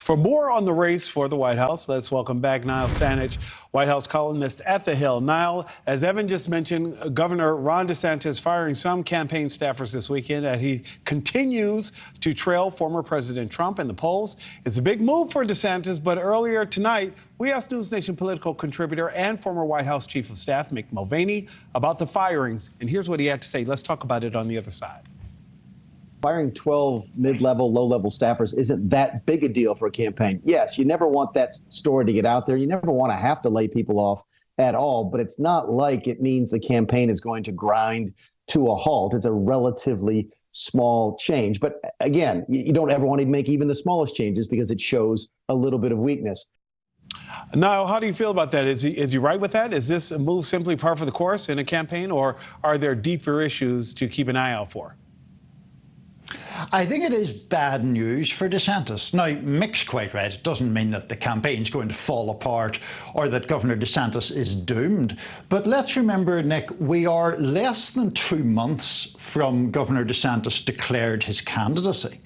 For more on the race for the White House, let's welcome back Niall Stanage, White House columnist at The Hill. Niall, as Evan just mentioned, Governor Ron DeSantis firing some campaign staffers this weekend as he continues to trail former President Trump in the polls. It's a big move for DeSantis, but earlier tonight, we asked NewsNation political contributor and former White House Chief of Staff Mick Mulvaney about the firings, and here's what he had to say. Let's talk about it on the other side. Firing 12 mid-level, low-level staffers isn't that big a deal for a campaign. Yes, you never want that story to get out there. You never want to have to lay people off at all, but it's not like it means the campaign is going to grind to a halt. It's a relatively small change. But again, you don't ever want to make even the smallest changes because it shows a little bit of weakness. Niall, how do you feel about that? Is he right with that? Is this a move simply par for the course in a campaign, or are there deeper issues to keep an eye out for? I think it is bad news for DeSantis. Now, Mick's quite right. It doesn't mean that the campaign's going to fall apart or that Governor DeSantis is doomed. But let's remember, Nick, we are less than 2 months from Governor DeSantis declared his candidacy.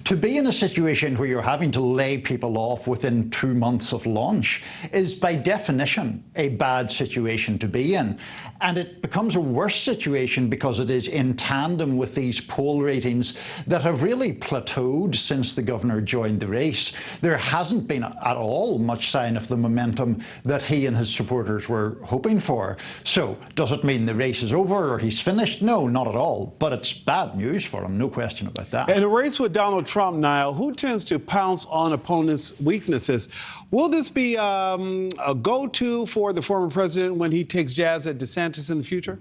To be in a situation where you're having to lay people off within 2 months of launch is by definition a bad situation to be in. And it becomes a worse situation because it is in tandem with these poll ratings that have really plateaued since the governor joined the race. There hasn't been at all much sign of the momentum that he and his supporters were hoping for. So does it mean the race is over or he's finished? No, not at all. But it's bad news for him, no question about that. In a race with Donald Trump, Niall, who tends to pounce on opponents' weaknesses? Will this be a go-to for the former president when he takes jabs at DeSantis in the future?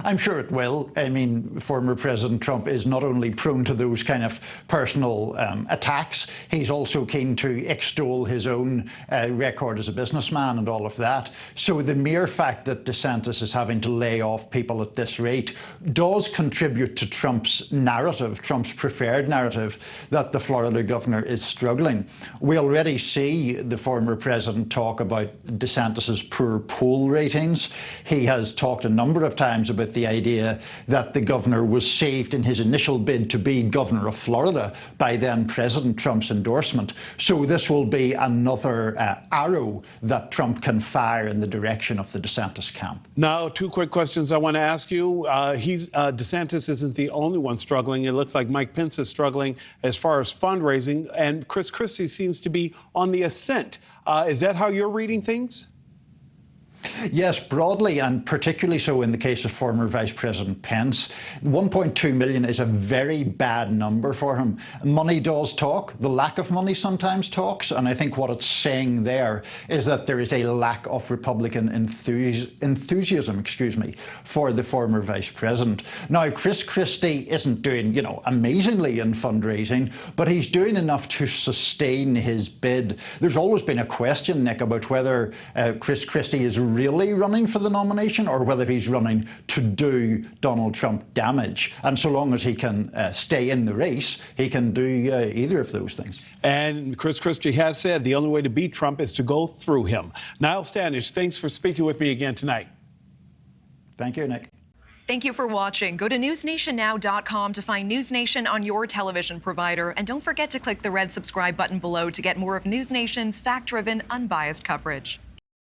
I'm sure it will. I mean, former President Trump is not only prone to those kind of personal attacks, he's also keen to extol his own record as a businessman and all of that. So the mere fact that DeSantis is having to lay off people at this rate does contribute to Trump's narrative, Trump's preferred narrative, that the Florida governor is struggling. We already see the former president talk about DeSantis's poor poll ratings. He has talked a number of times about the idea that the governor was saved in his initial bid to be governor of Florida by then President Trump's endorsement. So this will be another arrow that Trump can fire in the direction of the DeSantis camp. Now, 2 quick questions I want to ask you. DeSantis isn't the only one struggling. It looks like Mike Pence is struggling as far as fundraising, and Chris Christie seems to be on the ascent. Is that how you're reading things? Yes, broadly, and particularly so in the case of former Vice President Pence. 1.2 million is a very bad number for him. Money does talk. The lack of money sometimes talks, and I think what it's saying there is that there is a lack of Republican enthusiasm, for the former Vice President. Now, Chris Christie isn't doing, amazingly in fundraising, but he's doing enough to sustain his bid. There's always been a question, Nick, about whether Chris Christie is really running for the nomination or whether he's running to do Donald Trump damage. And so long as he can stay in the race, he can do either of those things. And Chris Christie has said the only way to beat Trump is to go through him. Niall Stanage, thanks for speaking with me again tonight. Thank you, Nick. Thank you for watching. Go to newsnationnow.com to find News Nation on your television provider. And don't forget to click the red subscribe button below to get more of News Nation's fact-driven, unbiased coverage.